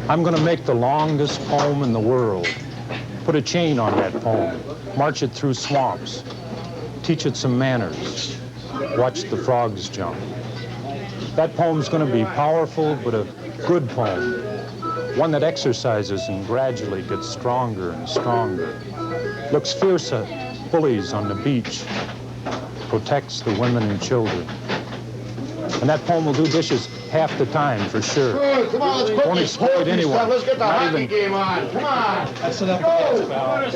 I'm going to make the longest poem in the world. Put a chain on that poem. March it through swamps. Teach it some manners. Watch the frogs jump. That poem's going to be powerful, but a good poem. One that exercises and gradually gets stronger and stronger. Looks fierce at bullies on the beach. Protects the women and children. And that poem will do dishes half the time, for sure. Good, come on, let's put Won't this exploit anyone. Stuff. Let's get the Not hockey even... game on. Come on. That's enough for us,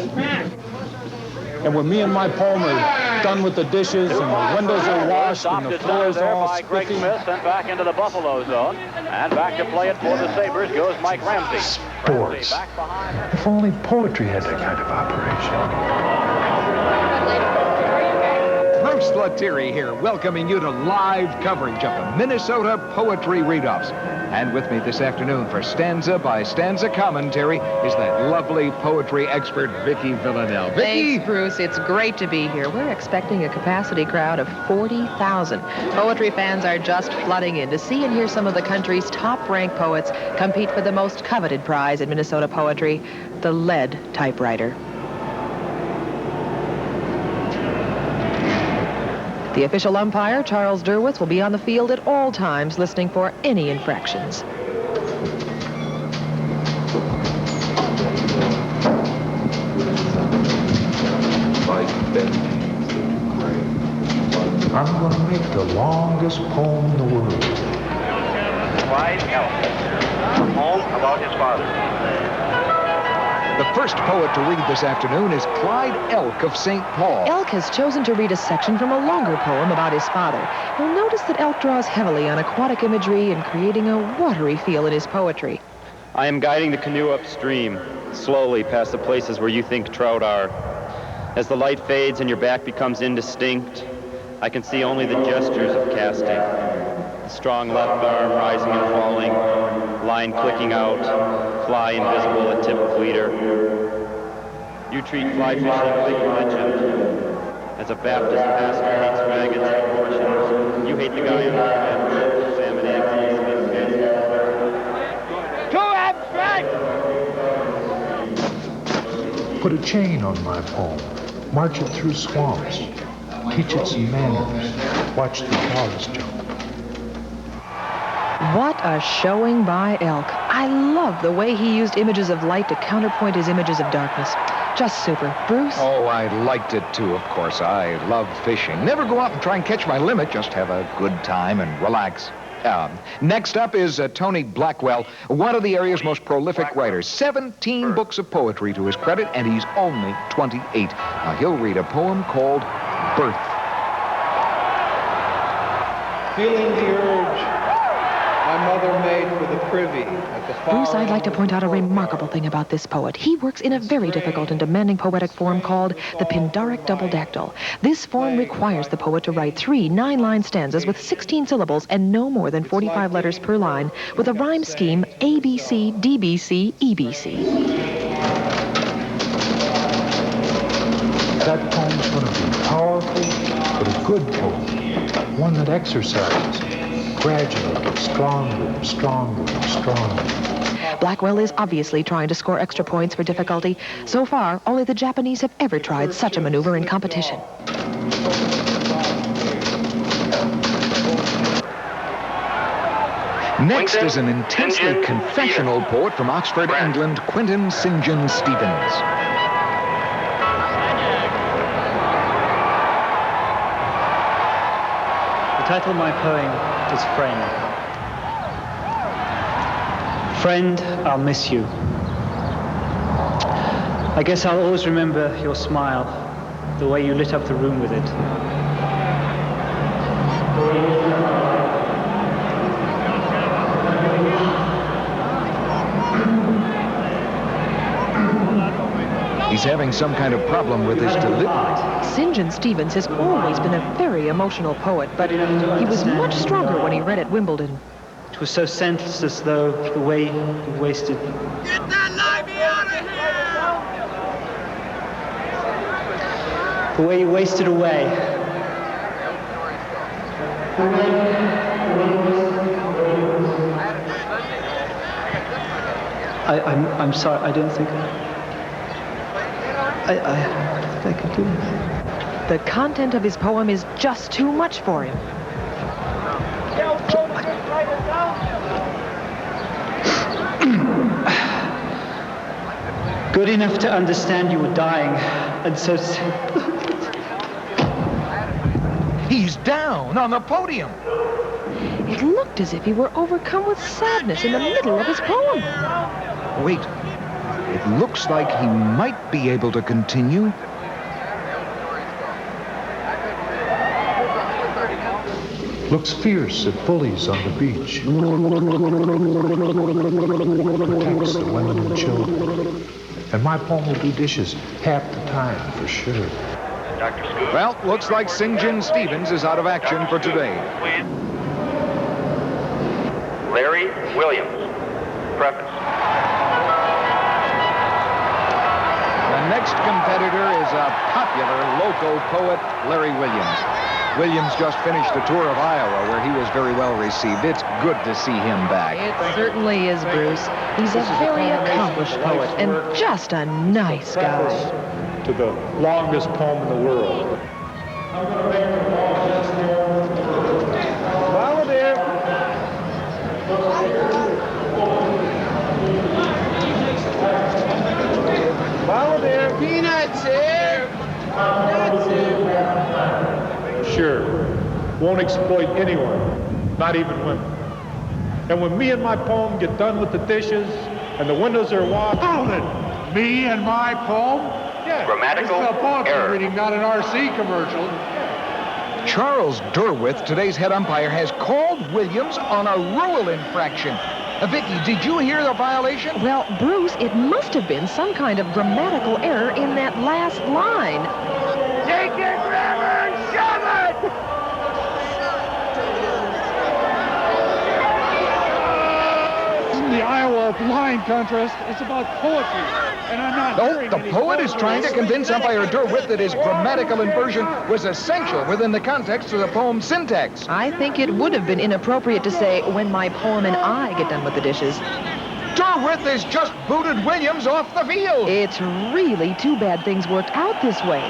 And when me and my poem are done with the dishes and the windows are washed and the floors are all by Greg spiffy. Smith, sent back into the Buffalo zone. And back to play it for the Sabres goes Mike Ramsey. Sports. Back behind. If only poetry had that kind of operation. Bruce Lettieri here, welcoming you to live coverage of the Minnesota Poetry Read-Offs. And with me this afternoon for stanza by stanza commentary is that lovely poetry expert, Vicki Villanelle. Vicki! Thanks, Bruce. It's great to be here. We're expecting a capacity crowd of 40,000. Poetry fans are just flooding in to see and hear some of the country's top-ranked poets compete for the most coveted prize in Minnesota poetry, the lead typewriter. The official umpire, Charles Derwitz, will be on the field at all times listening for any infractions. I'm going to make the longest poem in the world. Clyde Elk, a poem about his father. The first poet to read this afternoon is Clyde Elk of St. Paul. Elk has chosen to read a section from a longer poem about his father. You'll notice that Elk draws heavily on aquatic imagery and creating a watery feel in his poetry. I am guiding the canoe upstream, slowly past the places where you think trout are. As the light fades and your back becomes indistinct, I can see only the gestures of casting. The strong left arm rising and falling, line clicking out, fly invisible at tip of leader. You treat fly fishing like religion. As a Baptist pastor hates maggots and abortions, you hate the guy on the fence, salmon eggs and Too abstract! Put a chain on my poem. March it through swamps. Teach it some manners. Watch the frogs jump. What a showing by Elk. I love the way he used images of light to counterpoint his images of darkness. Just super. Bruce? Oh, I liked it too, of course. I love fishing. Never go out and try and catch my limit. Just have a good time and relax. Next up is Tony Blackwell, one of the area's most prolific writers. 17 books of poetry to his credit, and he's only 28. Now, he'll read a poem called Birth. Feeling the urge my mother made for the privy at the Bruce, I'd like to point out a remarkable thing about this poet. He works in a very difficult and demanding poetic form called the Pindaric double-dactyl. This form requires the poet to write 3 9-line stanzas with 16 syllables and no more than 45 letters per line, with a rhyme scheme ABC, DBC, EBC. That poem's going to be powerful, but a good poem. One that exercises. Gradually gets stronger and stronger and stronger. Blackwell is obviously trying to score extra points for difficulty. So far, only the Japanese have ever tried such a maneuver in competition. Next is an intensely confessional poet from Oxford, England, Quentin St. John Stevens. The title of my poem is Friend. Friend, I'll miss you. I guess I'll always remember your smile, the way you lit up the room with it. He's having some kind of problem with his delivery. St. John Stevens has always been a very emotional poet, but he was much stronger when he read at Wimbledon. It was so senseless, though, the way he wasted. Get that Livy out of here! The way he wasted away. I'm sorry, I don't think I could do this. The content of his poem is just too much for him. Good enough to understand you were dying, and so He's down on the podium. It looked as if he were overcome with sadness in the middle of his poem. Wait, it looks like he might be able to continue. Looks fierce at bullies on the beach. Protects the women and children. And my poem will do dishes half the time, for sure. Well, looks like St. John Stevens is out of action for today. Larry Williams. Preface. The next competitor is a popular local poet, Larry Williams. Williams just finished a tour of Iowa where he was very well received. It's good to see him back. It certainly is, Bruce. He's a very accomplished poet and just a nice guy. To the longest poem in the world. Follow there. Follow there. Peanuts here. Sure, won't exploit anyone, not even women. And when me and my poem get done with the dishes and the windows are washed... Hold it. Me and my poem? Yeah. Grammatical This is a poetry error. reading, not an RC commercial. Charles Derwith, today's head umpire, has called Williams on a rule infraction. Vicky, did you hear the violation? Well, Bruce, it must have been some kind of grammatical error in that last line. Take your grammar and shove it! The Iowa line contest is about poetry, and I'm not No, the poet is trying to convince umpire Derwith that his grammatical inversion was essential within the context of the poem's syntax. I think it would have been inappropriate to say, when my poem and I get done with the dishes. Derwith has just booted Williams off the field. It's really too bad things worked out this way.